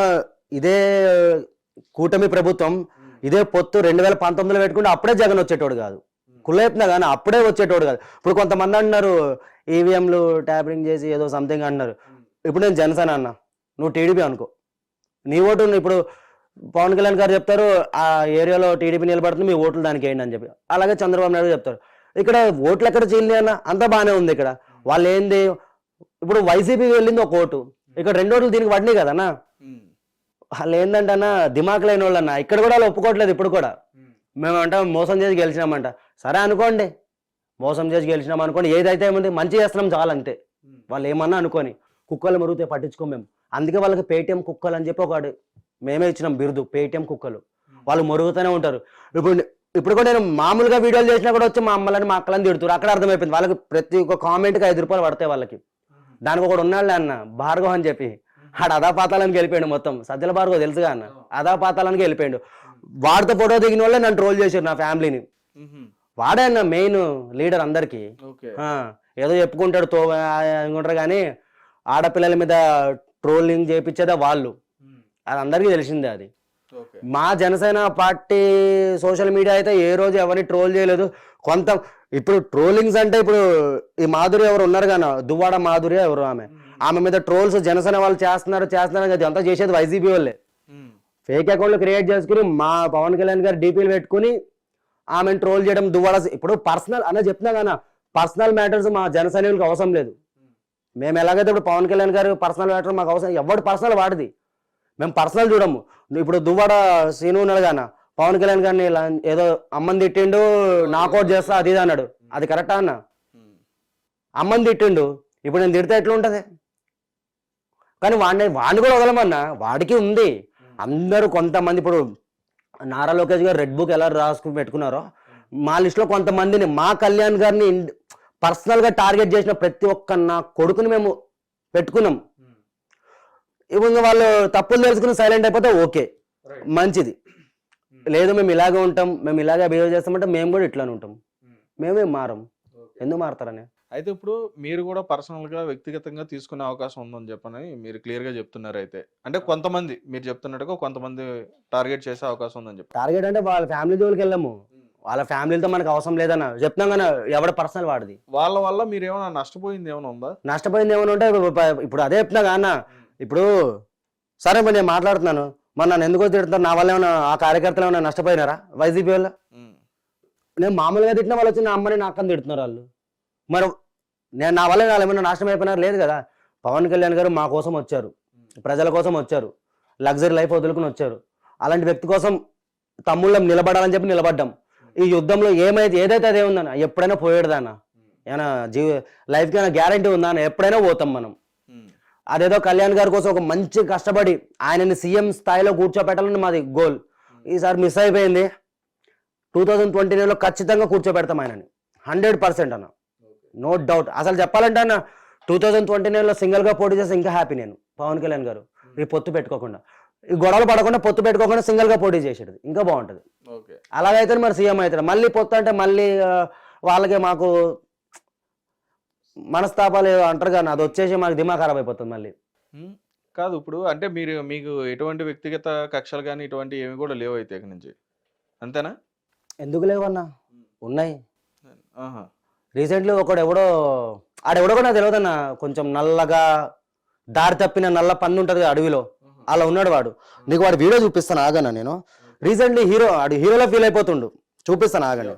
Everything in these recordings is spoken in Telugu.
అసలు ఇదే కూటమి ప్రభుత్వం ఇదే పొత్తు 2019లో పెట్టుకుంటే అప్పుడే జగన్ వచ్చేటోడు కాదు. కుళ్ళైపునా కానీ అప్పుడే వచ్చేటోడు కాదు. ఇప్పుడు కొంతమంది అంటున్నారు ఈవీఎంలు ట్యాపరింగ్ చేసి ఏదో సంథింగ్ అంటున్నారు. ఇప్పుడు నేను జనసేన అన్నా, నువ్వు టీడీపీ అనుకో, నీ ఓటు ఇప్పుడు పవన్ కళ్యాణ్ గారు చెప్తారు ఆ ఏరియాలో టీడీపీ నిలబడుతుంది, మీ ఓట్లు దానికి వేయండి అని చెప్పి. అలాగే చంద్రబాబు నాయుడు చెప్తారు. ఇక్కడ ఓట్లు ఎక్కడ చీలి అన్న, అంతా బాగానే ఉంది. ఇక్కడ వాళ్ళు ఏంది, ఇప్పుడు వైసీపీకి వెళ్ళింది ఒక ఓటు, ఇక్కడ 2 ఓట్లు దీనికి పడినాయి కదన్నా. వాళ్ళు ఏంటంటే అన్న దిమాక్ లేని వాళ్ళు అన్న, ఇక్కడ కూడా వాళ్ళు ఒప్పుకోవట్లేదు. ఇప్పుడు కూడా మేమంట మోసం చేసి గెలిచినామంట. సరే అనుకోండి, మోసం చేసి గెలిచినాం అనుకోండి, ఏదైతే ఏముంది మంచి చేస్తున్నాం చాలా అంతే. వాళ్ళు ఏమన్నా అనుకోని, కుక్కలు మరుగుతే పట్టించుకోం మేము. అందుకే వాళ్ళకి పేటీఎం కుక్కలు అని చెప్పి ఒకటి మేమే ఇచ్చినాం బిరుదు, పేటీఎం కుక్కలు. వాళ్ళు మరుగుతూనే ఉంటారు. ఇప్పుడు కూడా నేను మామూలుగా వీడియోలు చేసినా కూడా వచ్చి మా అమ్మలని మా అక్కలని తిడుతున్నారు. అక్కడ అర్థమైపోయింది వాళ్ళకి ప్రతి ఒక్క కామెంట్కి 5 రూపాయలు పడతాయి వాళ్ళకి. దానికి ఒకటి ఉన్నాడులే అన్న భార్గవ్ అని చెప్పి, ఆడు అదాపాతాలని వెళ్ళిపోయాడు మొత్తం. సజ్జల భార్గవ్ తెలుసుగా అన్న, అదాపాతాలని వెళ్ళిపోయాడు. వాడితో ఫోటో దిగిన వాళ్ళే నన్ను ట్రోల్ చేశారు నా ఫ్యామిలీని. వాడే అన్న మెయిన్ లీడర్ అందరికి. ఏదో చెప్పుకుంటాడు అనుకుంటారు కానీ ఆడపిల్లల మీద ట్రోలింగ్ చేయించేదే వాళ్ళు, అది అందరికీ తెలిసిందే. అది మా జనసేన పార్టీ సోషల్ మీడియా అయితే ఏ రోజు ఎవరిని ట్రోల్ చేయలేదు. ఇప్పుడు ట్రోలింగ్స్ అంటే ఇప్పుడు ఈ మాధురి ఎవరు ఉన్నారు కానీ దువ్వాడ మాధురి ఎవరు, ఆమె మీద ట్రోల్స్ జనసేన వాళ్ళు చేస్తున్నారు అది అంతా చేసేది వైసీపీ వాళ్ళే. ఫేక్ అకౌంట్లు క్రియేట్ చేసుకుని మా పవన్ కళ్యాణ్ గారు డీపీలు పెట్టుకుని ఆమెను ట్రోల్ చేయడం. దువ్వాడ ఇప్పుడు పర్సనల్ అన్న చెప్తున్నా కానీ పర్సనల్ మ్యాటర్స్ మా జనసైనికులకు అవసరం లేదు. మేము ఎలాగైతే ఇప్పుడు పవన్ కళ్యాణ్ గారు పర్సనల్ మ్యాటర్ మాకు అవసరం, ఎవడు పర్సనల్ వాడిది, మేము పర్సనల్ చూడము. ఇప్పుడు దువ్వాడ శ్రీను ఉన్నాడు కానీ పవన్ కళ్యాణ్ గారిని ఏదో అమ్మని తిట్టిండు, నాకౌట్ చేస్తా అది ఇది అన్నాడు. అది కరెక్టా అన్న? అమ్మని తిట్టిండు, ఇప్పుడు నేను తిడితే ఎట్లా ఉంటుంది? కానీ వాడిని కూడా వదలమన్నా, వాడికి ఉంది. అందరూ కొంతమంది ఇప్పుడు నారా లోకేష్ గారు రెడ్ బుక్ ఎలా రాసుకుని పెట్టుకున్నారో, మా లిస్టులో కొంతమందిని మా కళ్యాణ్ గారిని పర్సనల్గా టార్గెట్ చేసిన ప్రతి ఒక్క నా కొడుకుని మేము పెట్టుకున్నాం. ఇప్పుడు వాళ్ళు తప్పులు తెలుసుకుని సైలెంట్ అయిపోతే ఓకే మంచిది, లేదు మేము ఇలాగే ఉంటాం, మేము ఇలాగే బిహేవ్ చేస్తామంటే మేము కూడా ఇట్లానే ఉంటాం, మేమేం మారం. ఎందుకు మారతారని? అయితే ఇప్పుడు మీరు కూడా పర్సనల్గా వ్యక్తిగతంగా తీసుకునే అవకాశం ఉందని చెప్పని మీరు క్లియర్గా చెప్తున్నారు. అయితే అంటే కొంతమంది మీరు చెప్తున్నట్టుగా కొంతమంది టార్గెట్ చేసే అవకాశం ఉందని చెప్పి. టార్గెట్ అంటే వాళ్ళ ఫ్యామిలీ జోలికి వెళ్ళాము, వాళ్ళ ఫ్యామిలీతో మనకు అవసరం లేదన్న చెప్తున్నాం కానీ ఎవడ పర్సనల్ వాడిది. వాళ్ళ వల్ల మీరు ఏమైనా నష్టపోయింది ఏమైనా ఉందా? నష్టపోయింది ఏమైనా ఉంటే ఇప్పుడు అదే చెప్తున్నా కానీ ఇప్పుడు సరే మరి నేను మాట్లాడుతున్నాను, మరి నన్ను ఎందుకో తిడుతున్నారు, నా వల్ల ఏమైనా ఆ కార్యకర్తలు ఏమైనా నష్టపోయినారా వైసీపీ వల్ల? నేను మామూలుగా తిట్టిన వాళ్ళు వచ్చి నా అమ్మని నా అక్కని తిడుతున్నారు వాళ్ళు. మరి నేను నా వల్ల వాళ్ళు ఏమైనా నాశనం అయిపోయినారు? లేదు కదా. పవన్ కళ్యాణ్ గారు మా కోసం వచ్చారు, ప్రజల కోసం వచ్చారు, లగ్జరీ లైఫ్ వదులుకుని వచ్చారు. అలాంటి వ్యక్తి కోసం తమ్ముళ్ళం నిలబడాలని చెప్పి నిలబడ్డాం. ఈ యుద్ధంలో ఏదైతే అదే ఉందన్న, ఎప్పుడైనా పోయేదాన్న, ఏమైనా లైఫ్కి ఏమైనా గ్యారంటీ ఉందా అన్న? ఎప్పుడైనా పోతాం మనం. అదేదో కళ్యాణ్ గారి కోసం ఒక మంచి కష్టపడి ఆయనని సీఎం స్థాయిలో కూర్చోబెట్టాలని మాది గోల్. ఈసారి మిస్ అయిపోయింది. 2029లో ఖచ్చితంగా కూర్చోబెడతాం ఆయనని 100% అన్న, నో డౌట్. అసలు చెప్పాలంటే అన్న 2029లో సింగిల్గా పోటీ చేస్తే ఇంకా హ్యాపీ నేను. పవన్ కళ్యాణ్ గారు ఈ పొత్తు పెట్టుకోకుండా, ఈ గొడవలు పడకుండా పొత్తు పెట్టుకోకుండా సింగిల్గా పోటీ చేసేది ఇంకా బాగుంటుంది. అలాగైతే మరి సీఎం అవుతాడు. మళ్ళీ పొత్తు అంటే మళ్ళీ వాళ్ళకి మాకు మనస్తాపాలు అంటారు కానీ అది వచ్చేసి మాకు దిమాగ్ ఖరాబ్ అయిపోతుంది మళ్ళీ. కాదు ఇప్పుడు అంటే మీకు ఎటువంటి వ్యక్తిగత కక్షలు కానీ ఇటువంటి ఏమి కూడా లేవు అయితే ఇక్కడి నుంచి, అంతేనా? ఎందుకు లేవన్నా, ఉన్నాయి. రీసెంట్లీ ఆడెవడో కూడా నాకు తెలియదన్న, కొంచెం నల్లగా దారి తప్పిన నల్ల పన్ను ఉంటుంది అడవిలో, అలా ఉన్నాడు వాడు. నీకు వాడు వీడియో చూపిస్తాను ఆగన్నా. నేను రీసెంట్లీ హీరోలో ఫీల్ అయిపోతుండు, చూపిస్తాను ఆగండి.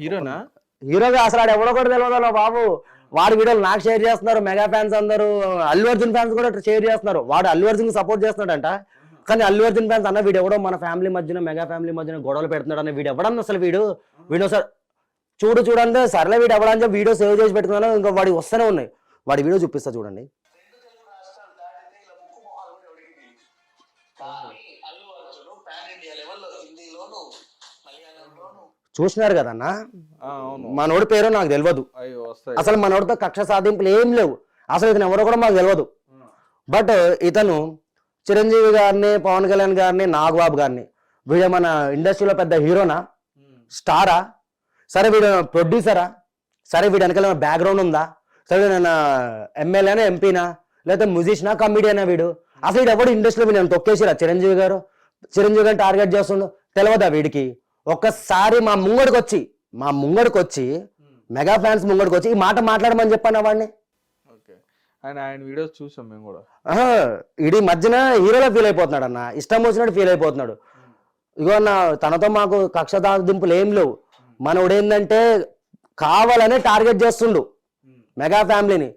హీరోనా? హీరోగా అసలు ఆడు ఎవడో కూడా తెలియదు బాబు. వాడి వీడియోలు నాకు షేర్ చేస్తున్నారు, మెగా ఫ్యాన్స్ అందరూ, అల్లు అర్జున్ ఫ్యాన్స్ కూడా షేర్ చేస్తున్నారు. వాడు అల్లు అర్జున్ సపోర్ట్ చేస్తున్నాడంట, కానీ అల్లు అర్జున్ ఫ్యాన్స్ అన్న వీడు ఎవడో మన ఫ్యామిలీ మధ్యన మెగా ఫ్యామిలీ మధ్యన గొడవలు పెడుతున్నాడు అన్న. వీడు ఎవడన్నా అసలు వీడు సార్ చూడండి సర్లే వీడు ఎవడని చెప్పి వీడియో సేవ్ చేసి పెట్టుకున్నాను. ఇంకా వాడి వస్తూనే ఉన్నాయి. వాడి వీడియో చూపిస్తా చూడండి. చూసినారు కదన్నా, మనోడి పేరు నాకు తెలియదు అసలు. మనోడితో కక్ష సాధింపులు ఏం లేవు అసలు. ఇతను ఎవరో కూడా మాకు తెలియదు. బట్ ఇతను చిరంజీవి గారిని, పవన్ కళ్యాణ్ గారిని, నాగబాబు గారిని, వీడు మన ఇండస్ట్రీలో పెద్ద హీరోనా, స్టారా, సరే వీడు ప్రొడ్యూసరా, సరే వీడు వెనకాల బ్యాక్గ్రౌండ్ ఉందా, సరే వీడు ఎమ్మెల్యేనా, ఎంపీనా, లేకపోతే మ్యూజిషియనా, కమిడియనా, వీడు అసలు వీడు ఎవడు ఇండస్ట్రీలో నేను తొక్కేసిరా చిరంజీవి గారిని టార్గెట్ చేస్తుండు తెలియదా వీడికి? ఒక్కసారి మా ముంగడికి వచ్చి మెగా ఫ్యాన్స్ ముంగడికి వచ్చి ఈ మాట మాట్లాడమని చెప్పాను వాడిని. ఆయన వీడియోస్ చూసాం మేము కూడా. ఇది మధ్యన హీరోలో ఫీల్ అయిపోతున్నాడు అన్న, ఇష్టం వచ్చినట్టు ఫీల్ అయిపోతున్నాడు. ఇగో అన్న తనతో మాకు కక్ష దింపులు ఏం లేవు. మనోడు ఏంటంటే కావాలనే టార్గెట్ చేస్తుండు మెగా ఫ్యామిలీని.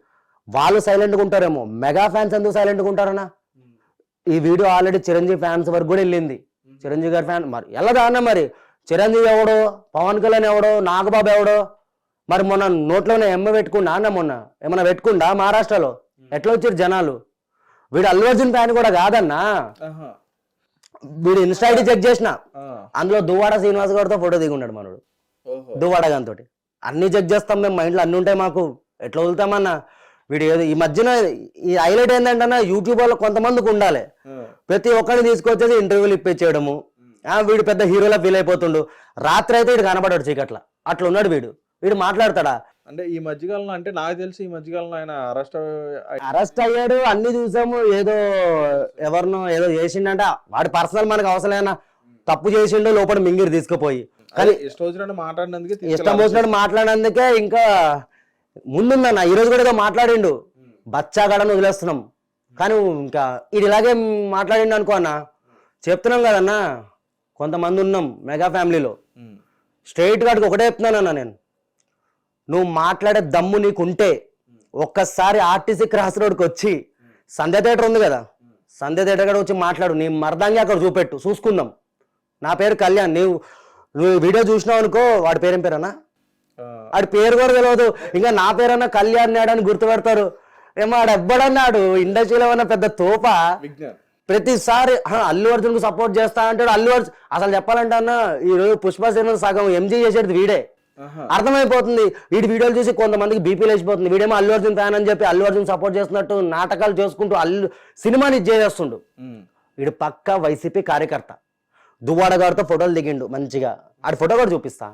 వాళ్ళు సైలెంట్గా ఉంటారేమో, మెగా ఫ్యాన్స్ ఎందుకు సైలెంట్గా ఉంటారన్నా? ఈ వీడియో ఆల్రెడీ చిరంజీవి ఫ్యాన్స్ వరకు కూడా వెళ్ళింది. చిరంజీవి గారి ఫ్యాన్ మరి వెళ్ళదా అన్న? మరి చిరంజీవి ఎవడో, పవన్ కళ్యాణ్ ఎవడో, నాగబాబు ఎవడో, మరి మొన్న నోట్లోనే పెట్టుకుండా అన్న, మొన్న ఏమన్నా పెట్టుకుండా మహారాష్ట్రలో ఎట్లా వచ్చారు జనాలు? వీడు అల్లు అర్జున్ ఫ్యాన్ కూడా కాదన్నా. వీడు ఇన్స్టా ఐడి చెక్ చేసిన, అందులో దువ్వాడ శ్రీనివాస్ గారితో ఫోటో దిగున్నాడు మనోడు. దువ్వాడ గారితో అన్ని చెక్ చేస్తాం మేము, మైండ్లో అన్ని ఉంటాయి మాకు, ఎట్లా వదులుతామన్నా? వీడు ఏదో ఈ మధ్యన ఈ హైలైట్ ఏంటంటే యూట్యూబ్ లో కొంతమందికి ఉండాలి, ప్రతి ఒక్కరిని తీసుకొచ్చేసి ఇంటర్వ్యూలు ఇప్పించేయడము. వీడు పెద్ద హీరోలా ఫీల్ అయిపోతుండు. రాత్రి అయితే వీడు కనబడాడు చీకట్ల, అట్లా ఉన్నాడు వీడు మాట్లాడతాడా? అంటే ఈ మధ్యకాలంలో, అంటే నాకు తెలిసి ఈ మధ్యకాలంలో ఆయన అరెస్ట్ అయ్యాడు, అన్ని చూసాము. ఏదో ఎవరినో ఏదో చేసిండంట, వాడి పర్సనల్ మనకు అవసరమైనా తప్పు చేసిండో లోపల మింగిరి తీసుకుపోయి, కానీ ఇష్టం వచ్చినట్టు మాట్లాడినందుకే ఇంకా ముందుందన్న. ఈరోజు కూడా ఏదో మాట్లాడిండు, బచ్చాగాడని వదిలేస్తున్నాం, కానీ ఇంకా ఇది ఇలాగే మాట్లాడిండు అనుకో అన్న. చెప్తున్నాం కదన్నా, కొంతమంది ఉన్నాం మెగా ఫ్యామిలీలో, స్ట్రైట్ గాడికి ఒకటే చెప్తున్నానన్నా నేను, నువ్వు మాట్లాడే దమ్ము నీకుంటే ఒక్కసారి ఆర్టీసీ క్రాస్ రోడ్కి వచ్చి సంధ్య థియేటర్ ఉంది కదా, సంధ్య థియేటర్ కూడా వచ్చి మాట్లాడు, నీ మర్దంగా అక్కడ చూపెట్టు, చూసుకుందాం. నా పేరు కళ్యాణ్, నువ్వు వీడియో చూసినావు అనుకో, వాడి పేరేం పేరన్నా? వాడి పేరు కూడా తెలియదు, ఇంకా నా పేరన్నా కళ్యాణ్ నాడు అని గుర్తుపెడతారు. ఏమో ఆడు ఎవ్వడన్నాడు ఇండస్ట్రీలో ఉన్న పెద్ద తోప. ప్రతిసారి అల్లు అర్జున్ కు సపోర్ట్ చేస్తా అంటాడు. అల్లు అర్జున్ అసలు చెప్పాలంటే అన్న, ఈ రోజు పుష్ప సినిమా సగం ఎంజీ చేసేది వీడే. అర్థమైపోతుంది. వీడి వీడియోలు చూసి కొంతమందికి బీపీ లేచిపోతుంది. వీడేమో అల్లు అర్జున్ ఫ్యాన్ అని చెప్పి అల్లు అర్జున్ సపోర్ట్ చేస్తున్నట్టు నాటకాలు చేసుకుంటూ సినిమాని చేస్తుండు. వీడు పక్కా వైసీపీ కార్యకర్త. దువ్వాడ గారితో ఫోటోలు దిగిండు మంచిగా, ఆడి ఫోటో కూడా చూపిస్తా.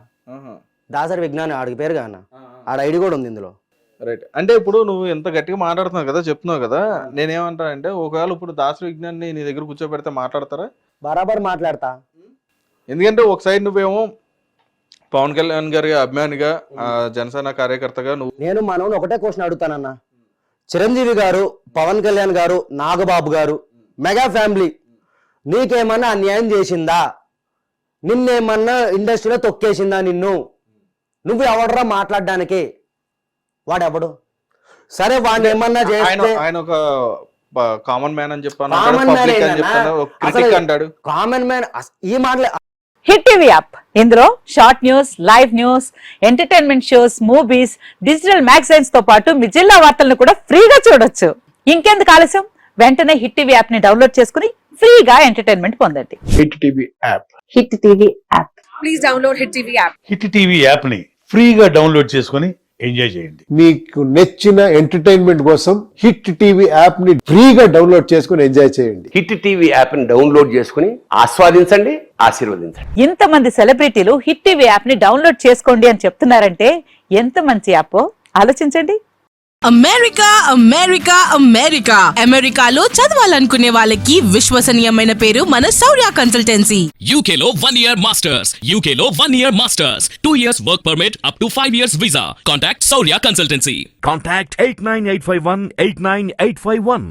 దాసరి విజ్ఞాని ఆడికి పేరు కాన, ఆడ ఐడి కూడా ఉంది ఇందులో. రైట్. అంటే ఇప్పుడు నువ్వు ఎంత గట్టిగా మాట్లాడుతున్నావు కదా, చెప్తున్నావు కదా, నేనేమంటా అంటే ఒకవేళ ఇప్పుడు దాసరి విజ్ఞాన్ని నీ దగ్గర కూర్చోబెడితే మాట్లాడతారా? బరాబర్ మాట్లాడతా. ఎందుకంటే ఒక సైడ్ నువ్వేమో పవన్ కళ్యాణ్ గారి అభిమానిగా, జనసేన కార్యకర్తగా నేను మనోని ఒకటే క్వశ్చన్ అడుగుతానన్నా, చిరంజీవి గారు, పవన్ కళ్యాణ్ గారు, నాగబాబు గారు, మెగా ఫ్యామిలీ నీకేమన్నా అన్యాయం చేసిందా? నిన్నేమన్నా ఇండస్ట్రీలో తొక్కేసిందా? నువ్వు ఎవడరా మాట్లాడడానికి? వాడెవడు? సరే వాడిని ఏమన్నా చేస్తే ఆయన ఒక కామన్ మ్యాన్ అని చెప్పాను, కామన్ మ్యాన్ ఈ మాటలే. హిట్ టీవీ యాప్, ఇందులో short news, live news, entertainment shows, movies, digital magazines తో పాటు మీ జిల్లా వార్తలను కూడా ఫ్రీగా చూడొచ్చు. ఇంకెందుకు ఆలస్యం, వెంటనే హిట్ టీవీ యాప్ ని డౌన్లోడ్ చేసుకుని ఫ్రీగా ఎంటర్టైన్మెంట్ పొందండి. Hit TV app, hit TV app, please download hit TV app. Hit TV app ని ఫ్రీగా డౌన్లోడ్ చేసుకుని ఎంజాయ్ చేయండి. మీకు నచ్చిన ఎంటర్టైన్మెంట్ కోసం హిట్ టీవీ యాప్ ని ఫ్రీగా డౌన్లోడ్ చేసుకుని ఎంజాయ్ చేయండి. హిట్ టీవీ యాప్ ని డౌన్లోడ్ చేసుకుని ఆస్వాదించండి, ఆశీర్వదించండి. ఇంతమంది సెలబ్రిటీలు హిట్ టీవీ యాప్ ని డౌన్లోడ్ చేసుకోండి అని చెప్తున్నారంటే ఎంత మంచి యాప్ ఆలోచించండి. అమెరికా అమెరికా అమెరికా అమెరికాలో చదవాలనుకునే వాళ్ళకి విశ్వసనీయమైన పేరు మన శౌర్య కన్సల్టెన్సీ. UK లో 1 year masters, UK లో 1 year masters, 2 years work permit up to 5 years visa. Contact Saurya Consultancy. Contact 89851 89851.